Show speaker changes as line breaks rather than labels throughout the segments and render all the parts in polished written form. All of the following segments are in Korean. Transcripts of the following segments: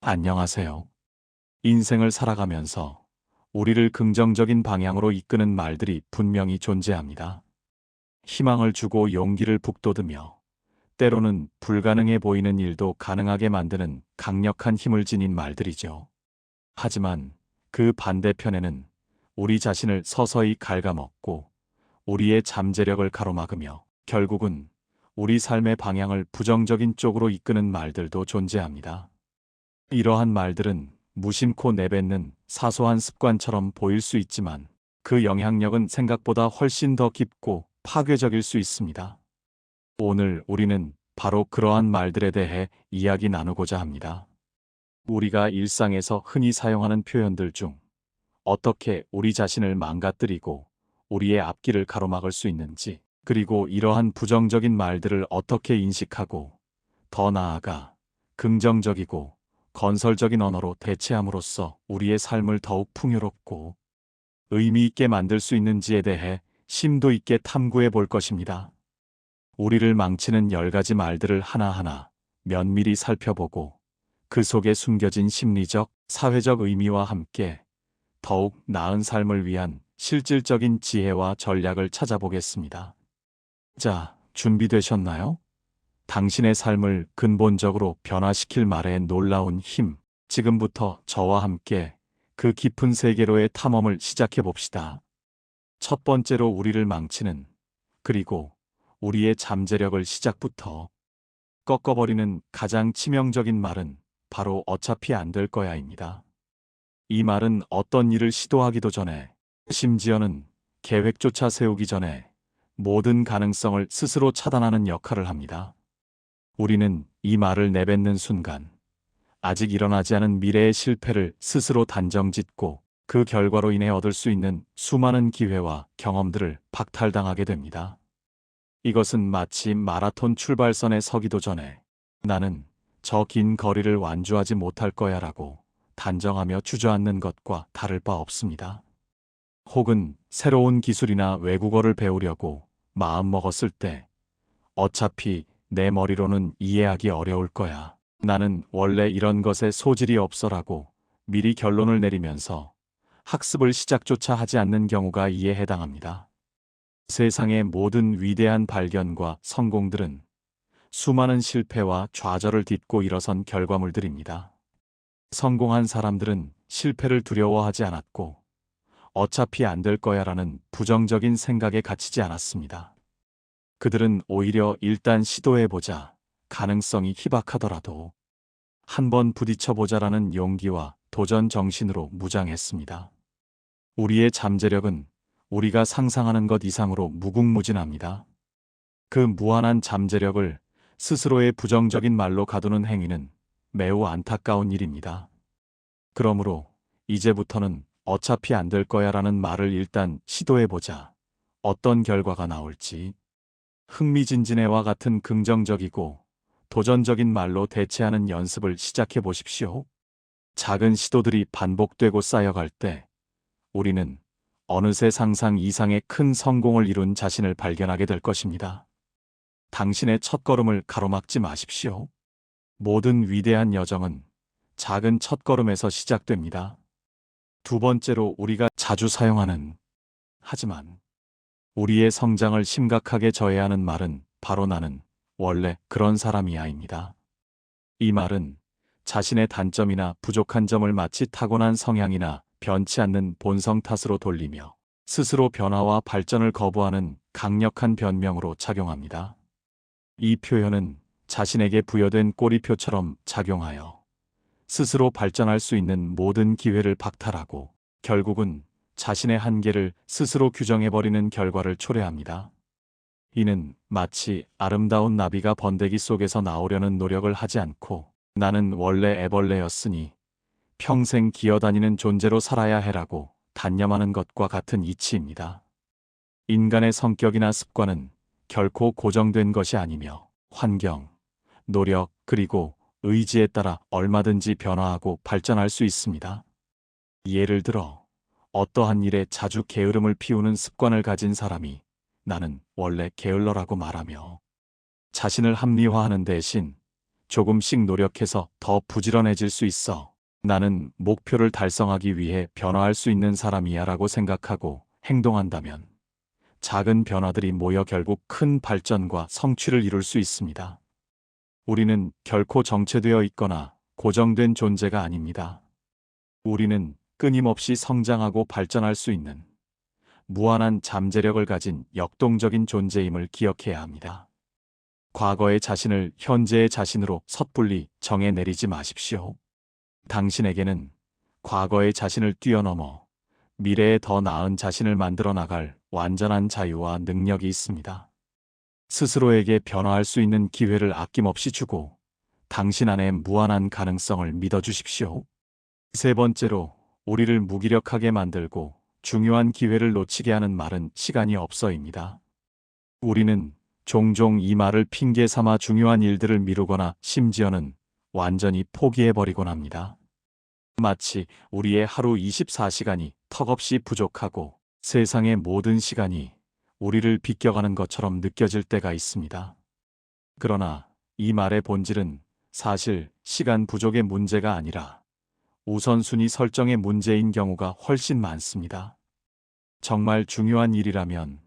안녕하세요. 인생을 살아가면서 우리를 긍정적인 방향으로 이끄는 말들이 분명히 존재합니다. 희망을 주고 용기를 북돋으며 때로는 불가능해 보이는 일도 가능하게 만드는 강력한 힘을 지닌 말들이죠. 하지만 그 반대편에는 우리 자신을 서서히 갉아먹고 우리의 잠재력을 가로막으며 결국은 우리 삶의 방향을 부정적인 쪽으로 이끄는 말들도 존재합니다. 이러한 말들은 무심코 내뱉는 사소한 습관처럼 보일 수 있지만 그 영향력은 생각보다 훨씬 더 깊고 파괴적일 수 있습니다. 오늘 우리는 바로 그러한 말들에 대해 이야기 나누고자 합니다. 우리가 일상에서 흔히 사용하는 표현들 중 어떻게 우리 자신을 망가뜨리고 우리의 앞길을 가로막을 수 있는지, 그리고 이러한 부정적인 말들을 어떻게 인식하고 더 나아가 긍정적이고 건설적인 언어로 대체함으로써 우리의 삶을 더욱 풍요롭고 의미 있게 만들 수 있는지에 대해 심도 있게 탐구해 볼 것입니다. 우리를 망치는 10가지 말들을 하나하나 면밀히 살펴보고 그 속에 숨겨진 심리적, 사회적 의미와 함께 더욱 나은 삶을 위한 실질적인 지혜와 전략을 찾아보겠습니다. 자, 준비되셨나요? 당신의 삶을 근본적으로 변화시킬 말의 놀라운 힘, 지금부터 저와 함께 그 깊은 세계로의 탐험을 시작해 봅시다. 첫 번째로 우리를 망치는, 그리고 우리의 잠재력을 시작부터 꺾어버리는 가장 치명적인 말은 바로 어차피 안 될 거야입니다. 이 말은 어떤 일을 시도하기도 전에, 심지어는 계획조차 세우기 전에 모든 가능성을 스스로 차단하는 역할을 합니다. 우리는 이 말을 내뱉는 순간 아직 일어나지 않은 미래의 실패를 스스로 단정짓고 그 결과로 인해 얻을 수 있는 수많은 기회와 경험들을 박탈당하게 됩니다. 이것은 마치 마라톤 출발선에 서기도 전에 나는 저 긴 거리를 완주하지 못할 거야 라고 단정하며 주저앉는 것과 다를 바 없습니다. 혹은 새로운 기술이나 외국어를 배우려고 마음먹었을 때 어차피 내 머리로는 이해하기 어려울 거야. 나는 원래 이런 것에 소질이 없어라고 미리 결론을 내리면서 학습을 시작조차 하지 않는 경우가 이에 해당합니다. 세상의 모든 위대한 발견과 성공들은 수많은 실패와 좌절을 딛고 일어선 결과물들입니다. 성공한 사람들은 실패를 두려워하지 않았고 어차피 안 될 거야라는 부정적인 생각에 갇히지 않았습니다. 그들은 오히려 일단 시도해보자, 가능성이 희박하더라도 한번 부딪혀보자라는 용기와 도전 정신으로 무장했습니다. 우리의 잠재력은 우리가 상상하는 것 이상으로 무궁무진합니다. 그 무한한 잠재력을 스스로의 부정적인 말로 가두는 행위는 매우 안타까운 일입니다. 그러므로 이제부터는 어차피 안 될 거야라는 말을 일단 시도해보자. 어떤 결과가 나올지 흥미진진해와 같은 긍정적이고 도전적인 말로 대체하는 연습을 시작해 보십시오. 작은 시도들이 반복되고 쌓여갈 때 우리는 어느새 상상 이상의 큰 성공을 이룬 자신을 발견하게 될 것입니다. 당신의 첫걸음을 가로막지 마십시오. 모든 위대한 여정은 작은 첫걸음에서 시작됩니다. 두 번째로 우리가 자주 사용하는, 하지만 우리의 성장을 심각하게 저해하는 말은 바로 나는 원래 그런 사람이야입니다. 이 말은 자신의 단점이나 부족한 점을 마치 타고난 성향이나 변치 않는 본성 탓으로 돌리며 스스로 변화와 발전을 거부하는 강력한 변명으로 작용합니다. 이 표현은 자신에게 부여된 꼬리표처럼 작용하여 스스로 발전할 수 있는 모든 기회를 박탈하고 결국은 자신의 한계를 스스로 규정해버리는 결과를 초래합니다. 이는 마치 아름다운 나비가 번데기 속에서 나오려는 노력을 하지 않고 나는 원래 애벌레였으니 평생 기어다니는 존재로 살아야 해라고 단념하는 것과 같은 이치입니다. 인간의 성격이나 습관은 결코 고정된 것이 아니며 환경, 노력, 그리고 의지에 따라 얼마든지 변화하고 발전할 수 있습니다. 예를 들어 어떠한 일에 자주 게으름을 피우는 습관을 가진 사람이 나는 원래 게을러라고 말하며 자신을 합리화하는 대신 조금씩 노력해서 더 부지런해질 수 있어. 나는 목표를 달성하기 위해 변화할 수 있는 사람이야 라고 생각하고 행동한다면 작은 변화들이 모여 결국 큰 발전과 성취를 이룰 수 있습니다. 우리는 결코 정체되어 있거나 고정된 존재가 아닙니다. 우리는 끊임없이 성장하고 발전할 수 있는 무한한 잠재력을 가진 역동적인 존재임을 기억해야 합니다. 과거의 자신을 현재의 자신으로 섣불리 정해 내리지 마십시오. 당신에게는 과거의 자신을 뛰어넘어 미래에 더 나은 자신을 만들어 나갈 완전한 자유와 능력이 있습니다. 스스로에게 변화할 수 있는 기회를 아낌없이 주고 당신 안에 무한한 가능성을 믿어주십시오. 세 번째로, 우리를 무기력하게 만들고 중요한 기회를 놓치게 하는 말은 시간이 없어입니다. 우리는 종종 이 말을 핑계 삼아 중요한 일들을 미루거나 심지어는 완전히 포기해버리곤 합니다. 마치 우리의 하루 24시간이 턱없이 부족하고 세상의 모든 시간이 우리를 비껴가는 것처럼 느껴질 때가 있습니다. 그러나 이 말의 본질은 사실 시간 부족의 문제가 아니라 우선순위 설정의 문제인 경우가 훨씬 많습니다. 정말 중요한 일이라면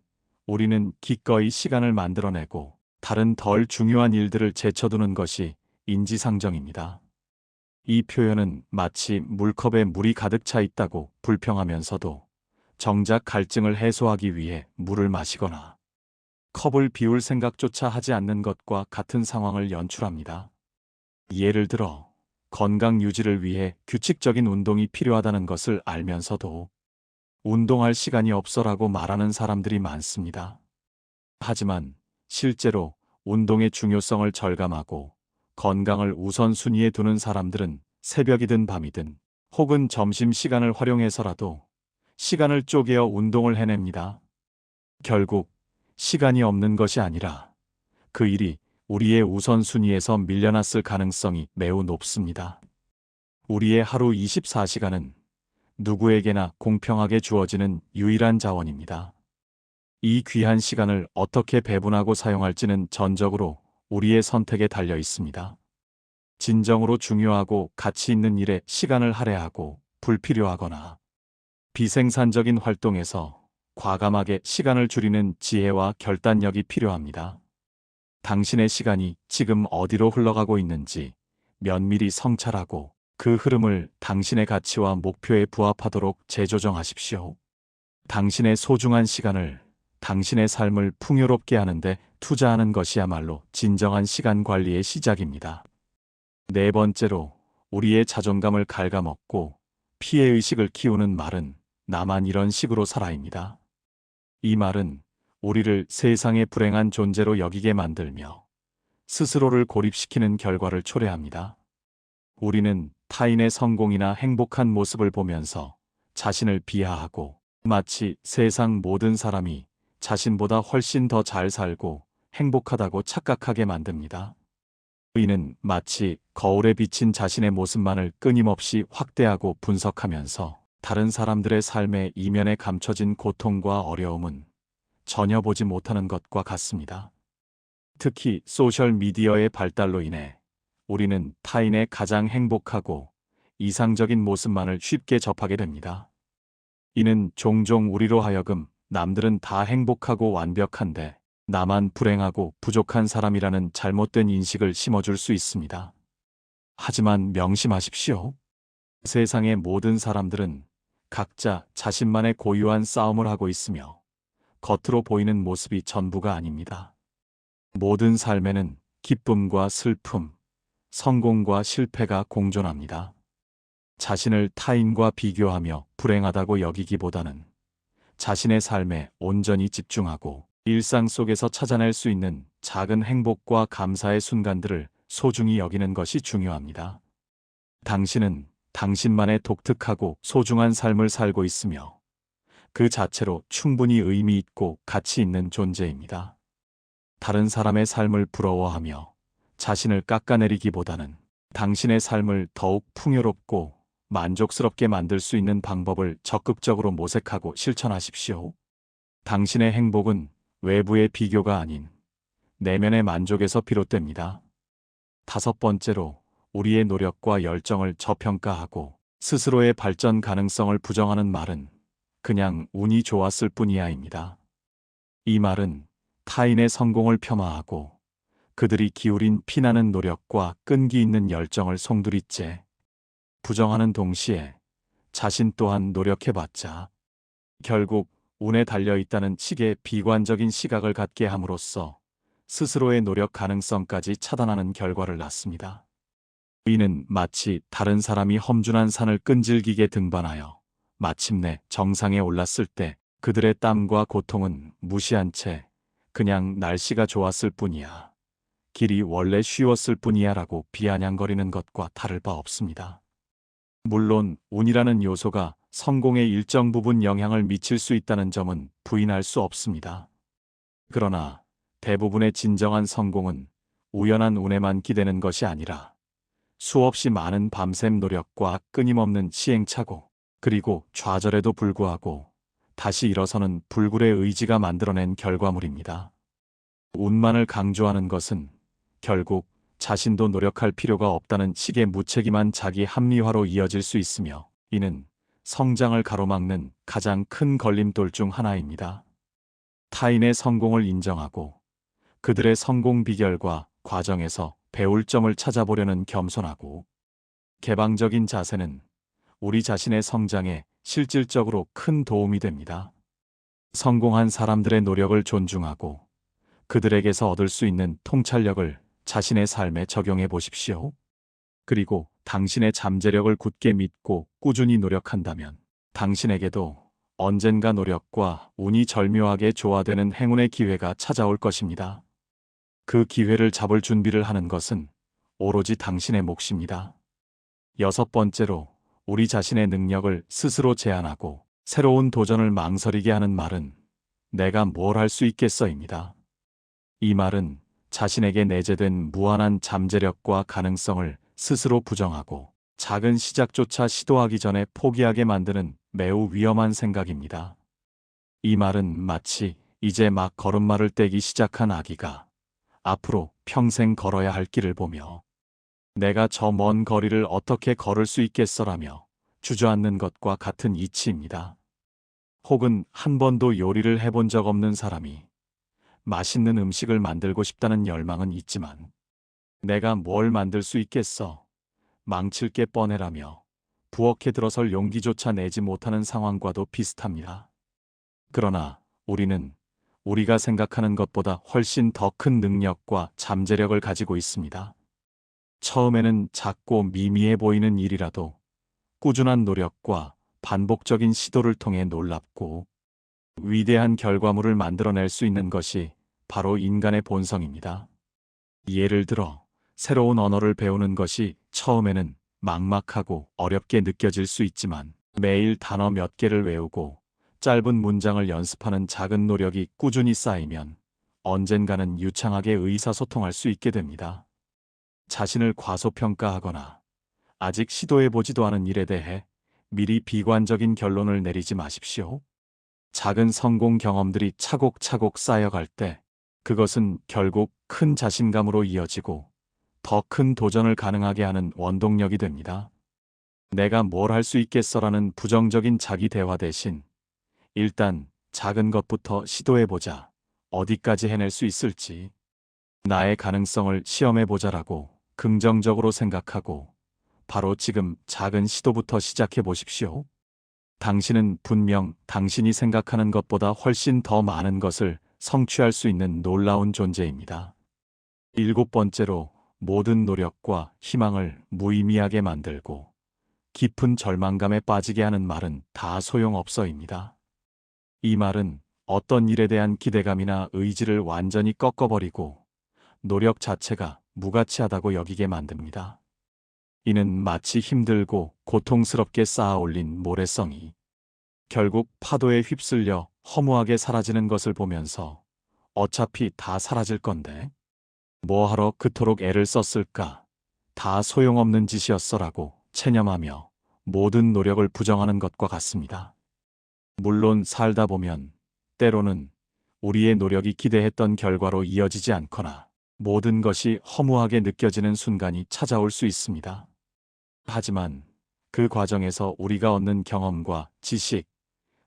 우리는 기꺼이 시간을 만들어내고 다른 덜 중요한 일들을 제쳐두는 것이 인지상정입니다. 이 표현은 마치 물컵에 물이 가득 차 있다고 불평하면서도 정작 갈증을 해소하기 위해 물을 마시거나 컵을 비울 생각조차 하지 않는 것과 같은 상황을 연출합니다. 예를 들어 건강 유지를 위해 규칙적인 운동이 필요하다는 것을 알면서도 운동할 시간이 없어라고 말하는 사람들이 많습니다. 하지만 실제로 운동의 중요성을 절감하고 건강을 우선순위에 두는 사람들은 새벽이든 밤이든 혹은 점심시간을 활용해서라도 시간을 쪼개어 운동을 해냅니다. 결국 시간이 없는 것이 아니라 그 일이 우리의 우선순위에서 밀려났을 가능성이 매우 높습니다. 우리의 하루 24시간은 누구에게나 공평하게 주어지는 유일한 자원입니다. 이 귀한 시간을 어떻게 배분하고 사용할지는 전적으로 우리의 선택에 달려 있습니다. 진정으로 중요하고 가치 있는 일에 시간을 할애하고 불필요하거나 비생산적인 활동에서 과감하게 시간을 줄이는 지혜와 결단력이 필요합니다. 당신의 시간이 지금 어디로 흘러가고 있는지 면밀히 성찰하고 그 흐름을 당신의 가치와 목표에 부합하도록 재조정하십시오. 당신의 소중한 시간을 당신의 삶을 풍요롭게 하는데 투자하는 것이야말로 진정한 시간 관리의 시작입니다. 네 번째로, 우리의 자존감을 갉아먹고 피해의식을 키우는 말은 나만 이런 식으로 살아입니다. 이 말은 우리를 세상의 불행한 존재로 여기게 만들며 스스로를 고립시키는 결과를 초래합니다. 우리는 타인의 성공이나 행복한 모습을 보면서 자신을 비하하고 마치 세상 모든 사람이 자신보다 훨씬 더 잘 살고 행복하다고 착각하게 만듭니다. 이는 마치 거울에 비친 자신의 모습만을 끊임없이 확대하고 분석하면서 다른 사람들의 삶의 이면에 감춰진 고통과 어려움은 전혀 보지 못하는 것과 같습니다. 특히 소셜미디어의 발달로 인해 우리는 타인의 가장 행복하고 이상적인 모습만을 쉽게 접하게 됩니다. 이는 종종 우리로 하여금 남들은 다 행복하고 완벽한데 나만 불행하고 부족한 사람이라는 잘못된 인식을 심어줄 수 있습니다. 하지만 명심하십시오. 세상의 모든 사람들은 각자 자신만의 고유한 싸움을 하고 있으며 겉으로 보이는 모습이 전부가 아닙니다. 모든 삶에는 기쁨과 슬픔, 성공과 실패가 공존합니다. 자신을 타인과 비교하며 불행하다고 여기기보다는 자신의 삶에 온전히 집중하고 일상 속에서 찾아낼 수 있는 작은 행복과 감사의 순간들을 소중히 여기는 것이 중요합니다. 당신은 당신만의 독특하고 소중한 삶을 살고 있으며 그 자체로 충분히 의미 있고 가치 있는 존재입니다. 다른 사람의 삶을 부러워하며 자신을 깎아내리기보다는 당신의 삶을 더욱 풍요롭고 만족스럽게 만들 수 있는 방법을 적극적으로 모색하고 실천하십시오. 당신의 행복은 외부의 비교가 아닌 내면의 만족에서 비롯됩니다. 다섯 번째로 우리의 노력과 열정을 저평가하고 스스로의 발전 가능성을 부정하는 말은 그냥 운이 좋았을 뿐이야입니다. 이 말은 타인의 성공을 폄하하고 그들이 기울인 피나는 노력과 끈기 있는 열정을 송두리째 부정하는 동시에 자신 또한 노력해봤자 결국 운에 달려있다는 식의 비관적인 시각을 갖게 함으로써 스스로의 노력 가능성까지 차단하는 결과를 낳습니다. 이는 마치 다른 사람이 험준한 산을 끈질기게 등반하여 마침내 정상에 올랐을 때 그들의 땀과 고통은 무시한 채 그냥 날씨가 좋았을 뿐이야, 길이 원래 쉬웠을 뿐이야 라고 비아냥거리는 것과 다를 바 없습니다. 물론 운이라는 요소가 성공에 일정 부분 영향을 미칠 수 있다는 점은 부인할 수 없습니다. 그러나 대부분의 진정한 성공은 우연한 운에만 기대는 것이 아니라 수없이 많은 밤샘 노력과 끊임없는 시행착오, 그리고 좌절에도 불구하고 다시 일어서는 불굴의 의지가 만들어낸 결과물입니다. 운만을 강조하는 것은 결국 자신도 노력할 필요가 없다는 식의 무책임한 자기 합리화로 이어질 수 있으며, 이는 성장을 가로막는 가장 큰 걸림돌 중 하나입니다. 타인의 성공을 인정하고 그들의 성공 비결과 과정에서 배울 점을 찾아보려는 겸손하고 개방적인 자세는 우리 자신의 성장에 실질적으로 큰 도움이 됩니다. 성공한 사람들의 노력을 존중하고 그들에게서 얻을 수 있는 통찰력을 자신의 삶에 적용해 보십시오. 그리고 당신의 잠재력을 굳게 믿고 꾸준히 노력한다면 당신에게도 언젠가 노력과 운이 절묘하게 조화되는 행운의 기회가 찾아올 것입니다. 그 기회를 잡을 준비를 하는 것은 오로지 당신의 몫입니다. 여섯 번째로 우리 자신의 능력을 스스로 제한하고 새로운 도전을 망설이게 하는 말은 내가 뭘 할 수 있겠어입니다. 이 말은 자신에게 내재된 무한한 잠재력과 가능성을 스스로 부정하고 작은 시작조차 시도하기 전에 포기하게 만드는 매우 위험한 생각입니다. 이 말은 마치 이제 막 걸음마를 떼기 시작한 아기가 앞으로 평생 걸어야 할 길을 보며 내가 저 먼 거리를 어떻게 걸을 수 있겠어라며 주저앉는 것과 같은 이치입니다. 혹은 한 번도 요리를 해본 적 없는 사람이 맛있는 음식을 만들고 싶다는 열망은 있지만 내가 뭘 만들 수 있겠어, 망칠 게 뻔해라며 부엌에 들어설 용기조차 내지 못하는 상황과도 비슷합니다. 그러나 우리는 우리가 생각하는 것보다 훨씬 더 큰 능력과 잠재력을 가지고 있습니다. 처음에는 작고 미미해 보이는 일이라도 꾸준한 노력과 반복적인 시도를 통해 놀랍고 위대한 결과물을 만들어낼 수 있는 것이 바로 인간의 본성입니다. 예를 들어 새로운 언어를 배우는 것이 처음에는 막막하고 어렵게 느껴질 수 있지만 매일 단어 몇 개를 외우고 짧은 문장을 연습하는 작은 노력이 꾸준히 쌓이면 언젠가는 유창하게 의사소통할 수 있게 됩니다. 자신을 과소평가하거나 아직 시도해보지도 않은 일에 대해 미리 비관적인 결론을 내리지 마십시오. 작은 성공 경험들이 차곡차곡 쌓여갈 때 그것은 결국 큰 자신감으로 이어지고 더 큰 도전을 가능하게 하는 원동력이 됩니다. 내가 뭘 할 수 있겠어라는 부정적인 자기 대화 대신 일단 작은 것부터 시도해보자, 어디까지 해낼 수 있을지, 나의 가능성을 시험해보자라고 긍정적으로 생각하고 바로 지금 작은 시도부터 시작해 보십시오. 당신은 분명 당신이 생각하는 것보다 훨씬 더 많은 것을 성취할 수 있는 놀라운 존재입니다. 일곱 번째로 모든 노력과 희망을 무의미하게 만들고 깊은 절망감에 빠지게 하는 말은 다 소용없어입니다. 이 말은 어떤 일에 대한 기대감이나 의지를 완전히 꺾어버리고 노력 자체가 무가치하다고 여기게 만듭니다. 이는 마치 힘들고 고통스럽게 쌓아 올린 모래성이 결국 파도에 휩쓸려 허무하게 사라지는 것을 보면서 어차피 다 사라질 건데 뭐하러 그토록 애를 썼을까, 다 소용없는 짓이었어라고 체념하며 모든 노력을 부정하는 것과 같습니다. 물론 살다 보면 때로는 우리의 노력이 기대했던 결과로 이어지지 않거나 모든 것이 허무하게 느껴지는 순간이 찾아올 수 있습니다. 하지만 그 과정에서 우리가 얻는 경험과 지식,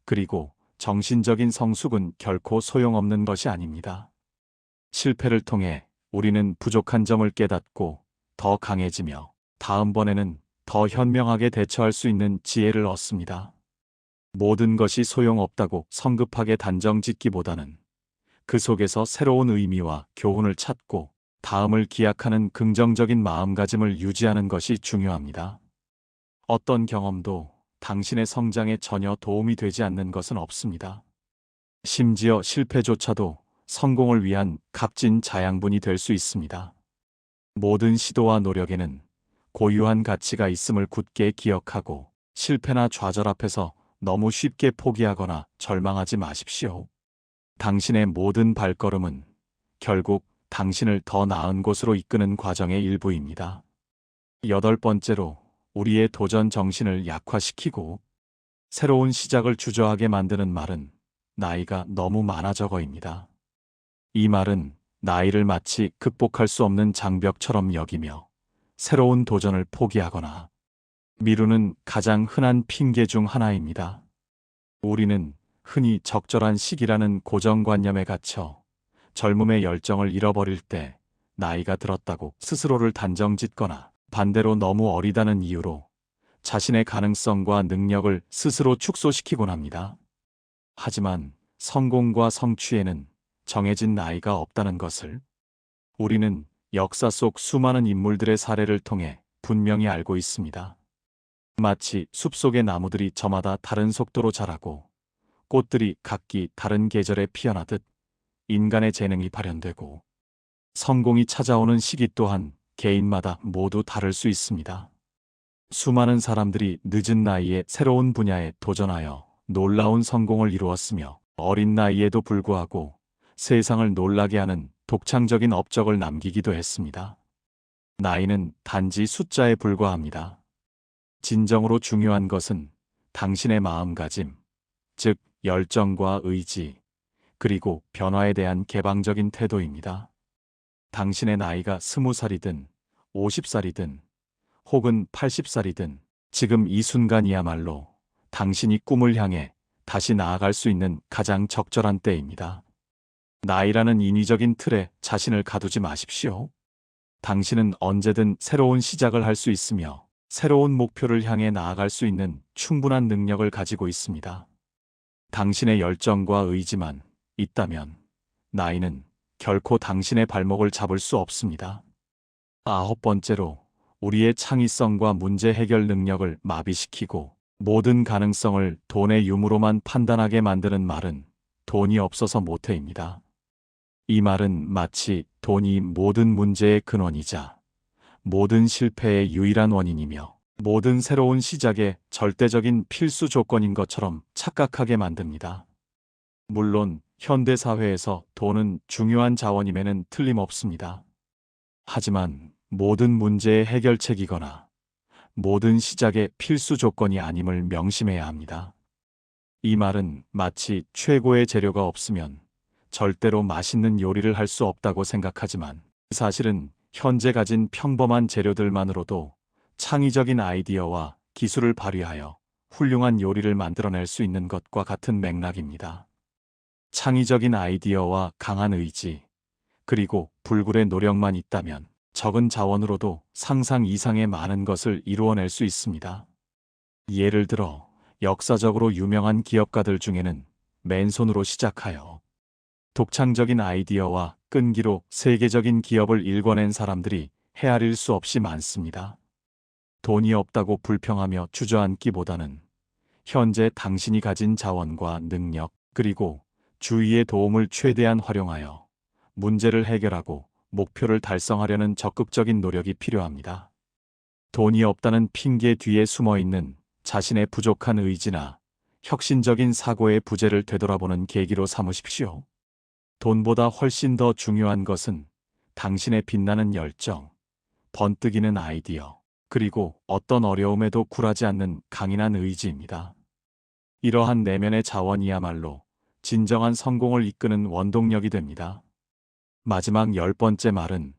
그리고 정신적인 성숙은 결코 소용없는 것이 아닙니다. 실패를 통해 우리는 부족한 점을 깨닫고 더 강해지며 다음번에는 더 현명하게 대처할 수 있는 지혜를 얻습니다. 모든 것이 소용없다고 성급하게 단정 짓기보다는 그 속에서 새로운 의미와 교훈을 찾고 다음을 기약하는 긍정적인 마음가짐을 유지하는 것이 중요합니다. 어떤 경험도 당신의 성장에 전혀 도움이 되지 않는 것은 없습니다. 심지어 실패조차도 성공을 위한 값진 자양분이 될 수 있습니다. 모든 시도와 노력에는 고유한 가치가 있음을 굳게 기억하고 실패나 좌절 앞에서 너무 쉽게 포기하거나 절망하지 마십시오. 당신의 모든 발걸음은 결국 당신을 더 나은 곳으로 이끄는 과정의 일부입니다. 8번째로 우리의 도전 정신을 약화시키고 새로운 시작을 주저하게 만드는 말은 나이가 너무 많아져거입니다. 이 말은 나이를 마치 극복할 수 없는 장벽처럼 여기며 새로운 도전을 포기하거나 미루는 가장 흔한 핑계 중 하나입니다. 우리는 흔히 적절한 시기라는 고정관념에 갇혀 젊음의 열정을 잃어버릴 때 나이가 들었다고 스스로를 단정짓거나 반대로 너무 어리다는 이유로 자신의 가능성과 능력을 스스로 축소시키곤 합니다. 하지만 성공과 성취에는 정해진 나이가 없다는 것을 우리는 역사 속 수많은 인물들의 사례를 통해 분명히 알고 있습니다. 마치 숲속의 나무들이 저마다 다른 속도로 자라고 꽃들이 각기 다른 계절에 피어나듯 인간의 재능이 발현되고 성공이 찾아오는 시기 또한 개인마다 모두 다를 수 있습니다. 수많은 사람들이 늦은 나이에 새로운 분야에 도전하여 놀라운 성공을 이루었으며 어린 나이에도 불구하고 세상을 놀라게 하는 독창적인 업적을 남기기도 했습니다. 나이는 단지 숫자에 불과합니다. 진정으로 중요한 것은 당신의 마음가짐, 즉 열정과 의지, 그리고 변화에 대한 개방적인 태도입니다. 당신의 나이가 20살이든 50살이든 혹은 80살이든 지금 이 순간이야말로 당신이 꿈을 향해 다시 나아갈 수 있는 가장 적절한 때입니다. 나이라는 인위적인 틀에 자신을 가두지 마십시오. 당신은 언제든 새로운 시작을 할 수 있으며 새로운 목표를 향해 나아갈 수 있는 충분한 능력을 가지고 있습니다. 당신의 열정과 의지만 있다면 나이는 결코 당신의 발목을 잡을 수 없습니다. 9번째로 우리의 창의성과 문제 해결 능력을 마비시키고 모든 가능성을 돈의 유무로만 판단하게 만드는 말은 돈이 없어서 못해입니다. 이 말은 마치 돈이 모든 문제의 근원이자 모든 실패의 유일한 원인이며 모든 새로운 시작의 절대적인 필수 조건인 것처럼 착각하게 만듭니다. 물론 현대 사회에서 돈은 중요한 자원임에는 틀림없습니다. 하지만 모든 문제의 해결책이거나 모든 시작의 필수 조건이 아님을 명심해야 합니다. 이 말은 마치 최고의 재료가 없으면 절대로 맛있는 요리를 할 수 없다고 생각하지만 사실은 현재 가진 평범한 재료들만으로도 창의적인 아이디어와 기술을 발휘하여 훌륭한 요리를 만들어낼 수 있는 것과 같은 맥락입니다. 창의적인 아이디어와 강한 의지, 그리고 불굴의 노력만 있다면 적은 자원으로도 상상 이상의 많은 것을 이루어낼 수 있습니다. 예를 들어 역사적으로 유명한 기업가들 중에는 맨손으로 시작하여 독창적인 아이디어와 끈기로 세계적인 기업을 일궈낸 사람들이 헤아릴 수 없이 많습니다. 돈이 없다고 불평하며 주저앉기보다는 현재 당신이 가진 자원과 능력, 그리고 주위의 도움을 최대한 활용하여 문제를 해결하고 목표를 달성하려는 적극적인 노력이 필요합니다. 돈이 없다는 핑계 뒤에 숨어있는 자신의 부족한 의지나 혁신적인 사고의 부재를 되돌아보는 계기로 삼으십시오. 돈보다 훨씬 더 중요한 것은 당신의 빛나는 열정, 번뜩이는 아이디어, 그리고 어떤 어려움에도 굴하지 않는 강인한 의지입니다. 이러한 내면의 자원이야말로 진정한 성공을 이끄는 원동력이 됩니다. 마지막 10번째 말은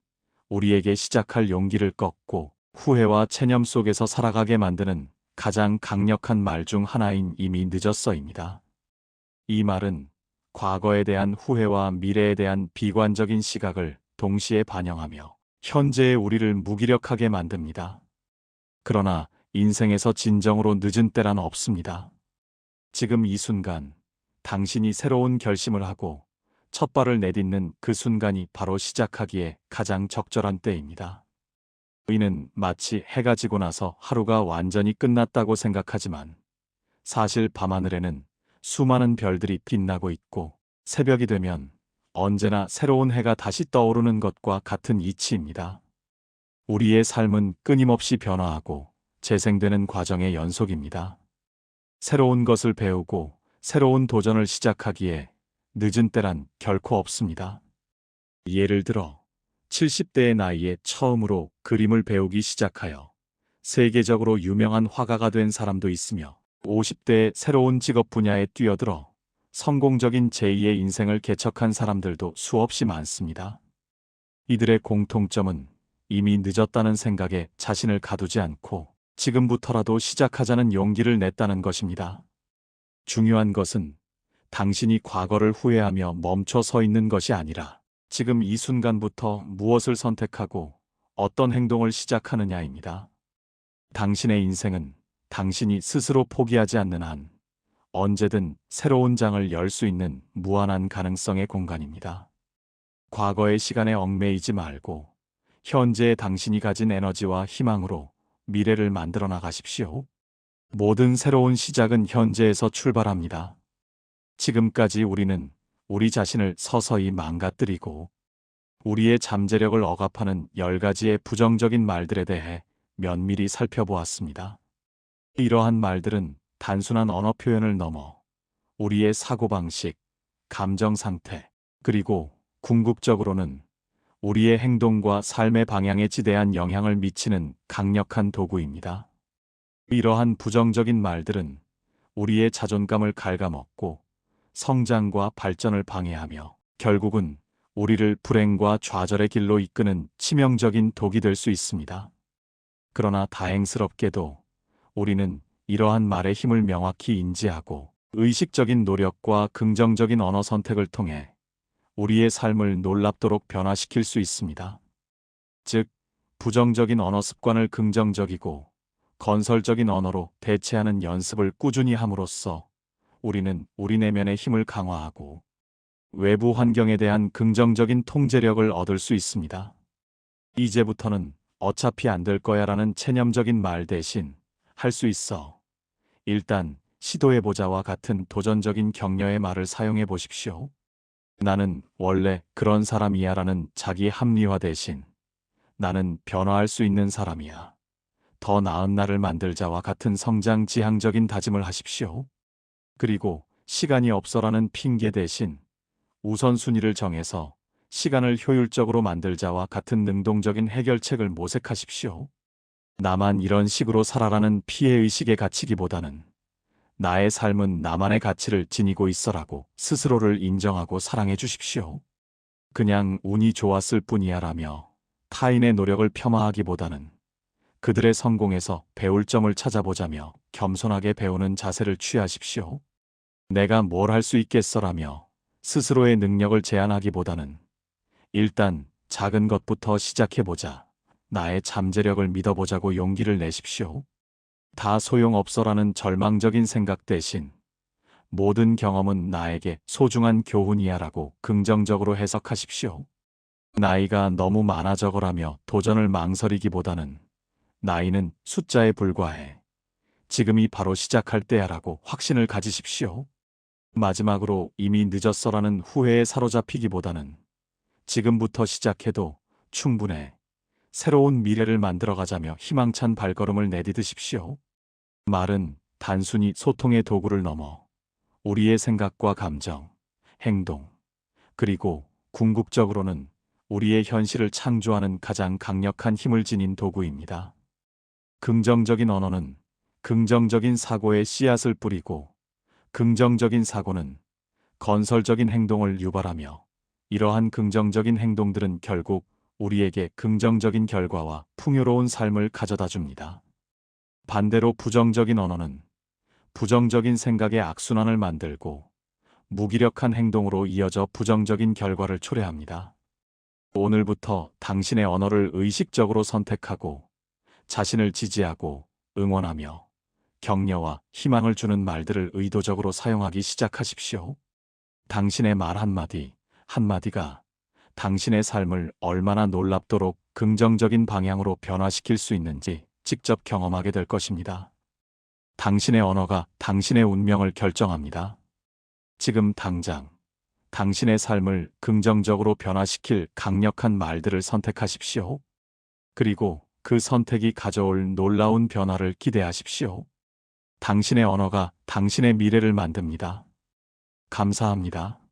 우리에게 시작할 용기를 꺾고 후회와 체념 속에서 살아가게 만드는 가장 강력한 말 중 하나인 이미 늦었어입니다. 이 말은 과거에 대한 후회와 미래에 대한 비관적인 시각을 동시에 반영하며 현재의 우리를 무기력하게 만듭니다. 그러나 인생에서 진정으로 늦은 때란 없습니다. 지금 이 순간 당신이 새로운 결심을 하고 첫 발을 내딛는 그 순간이 바로 시작하기에 가장 적절한 때입니다. 우리는 마치 해가 지고 나서 하루가 완전히 끝났다고 생각하지만 사실 밤하늘에는 수많은 별들이 빛나고 있고 새벽이 되면 언제나 새로운 해가 다시 떠오르는 것과 같은 이치입니다. 우리의 삶은 끊임없이 변화하고 재생되는 과정의 연속입니다. 새로운 것을 배우고 새로운 도전을 시작하기에 늦은 때란 결코 없습니다. 예를 들어 70대의 나이에 처음으로 그림을 배우기 시작하여 세계적으로 유명한 화가가 된 사람도 있으며 50대에 새로운 직업 분야에 뛰어들어 성공적인 제2의 인생을 개척한 사람들도 수없이 많습니다. 이들의 공통점은 이미 늦었다는 생각에 자신을 가두지 않고 지금부터라도 시작하자는 용기를 냈다는 것입니다. 중요한 것은 당신이 과거를 후회하며 멈춰 서 있는 것이 아니라 지금 이 순간부터 무엇을 선택하고 어떤 행동을 시작하느냐입니다. 당신의 인생은 당신이 스스로 포기하지 않는 한 언제든 새로운 장을 열 수 있는 무한한 가능성의 공간입니다. 과거의 시간에 얽매이지 말고 현재의 당신이 가진 에너지와 희망으로 미래를 만들어 나가십시오. 모든 새로운 시작은 현재에서 출발합니다. 지금까지 우리는 우리 자신을 서서히 망가뜨리고 우리의 잠재력을 억압하는 10가지의 부정적인 말들에 대해 면밀히 살펴보았습니다. 이러한 말들은 단순한 언어 표현을 넘어 우리의 사고방식, 감정 상태, 그리고 궁극적으로는 우리의 행동과 삶의 방향에 지대한 영향을 미치는 강력한 도구입니다. 이러한 부정적인 말들은 우리의 자존감을 갉아먹고 성장과 발전을 방해하며 결국은 우리를 불행과 좌절의 길로 이끄는 치명적인 독이 될 수 있습니다. 그러나 다행스럽게도 우리는 이러한 말의 힘을 명확히 인지하고 의식적인 노력과 긍정적인 언어 선택을 통해 우리의 삶을 놀랍도록 변화시킬 수 있습니다. 즉, 부정적인 언어 습관을 긍정적이고 건설적인 언어로 대체하는 연습을 꾸준히 함으로써 우리는 우리 내면의 힘을 강화하고 외부 환경에 대한 긍정적인 통제력을 얻을 수 있습니다. 이제부터는 어차피 안 될 거야 라는 체념적인 말 대신 할 수 있어. 일단 시도해보자와 같은 도전적인 격려의 말을 사용해 보십시오. 나는 원래 그런 사람이야 라는 자기 합리화 대신 나는 변화할 수 있는 사람이야. 더 나은 나를 만들자와 같은 성장 지향적인 다짐을 하십시오. 그리고 시간이 없어라는 핑계 대신 우선순위를 정해서 시간을 효율적으로 만들자와 같은 능동적인 해결책을 모색하십시오. 나만 이런 식으로 살아라는 피해의식에 갇히기보다는 나의 삶은 나만의 가치를 지니고 있어라고 스스로를 인정하고 사랑해 주십시오. 그냥 운이 좋았을 뿐이야 라며 타인의 노력을 폄하하기보다는 그들의 성공에서 배울 점을 찾아보자며 겸손하게 배우는 자세를 취하십시오. 내가 뭘 할 수 있겠어라며 스스로의 능력을 제한하기보다는 일단 작은 것부터 시작해보자. 나의 잠재력을 믿어보자고 용기를 내십시오. 다 소용없어라는 절망적인 생각 대신 모든 경험은 나에게 소중한 교훈이야 라고 긍정적으로 해석하십시오. 나이가 너무 많아져거라며 도전을 망설이기보다는 나이는 숫자에 불과해. 지금이 바로 시작할 때야 라고 확신을 가지십시오. 마지막으로 이미 늦었어라는 후회에 사로잡히기보다는 지금부터 시작해도 충분해. 새로운 미래를 만들어가자며 희망찬 발걸음을 내디디십시오. 말은 단순히 소통의 도구를 넘어 우리의 생각과 감정, 행동, 그리고 궁극적으로는 우리의 현실을 창조하는 가장 강력한 힘을 지닌 도구입니다. 긍정적인 언어는 긍정적인 사고의 씨앗을 뿌리고 긍정적인 사고는 건설적인 행동을 유발하며 이러한 긍정적인 행동들은 결국 우리에게 긍정적인 결과와 풍요로운 삶을 가져다 줍니다. 반대로 부정적인 언어는 부정적인 생각의 악순환을 만들고 무기력한 행동으로 이어져 부정적인 결과를 초래합니다. 오늘부터 당신의 언어를 의식적으로 선택하고 자신을 지지하고 응원하며 격려와 희망을 주는 말들을 의도적으로 사용하기 시작하십시오. 당신의 말 한마디, 한마디가 당신의 삶을 얼마나 놀랍도록 긍정적인 방향으로 변화시킬 수 있는지 직접 경험하게 될 것입니다. 당신의 언어가 당신의 운명을 결정합니다. 지금 당장 당신의 삶을 긍정적으로 변화시킬 강력한 말들을 선택하십시오. 그리고 그 선택이 가져올 놀라운 변화를 기대하십시오. 당신의 언어가 당신의 미래를 만듭니다. 감사합니다.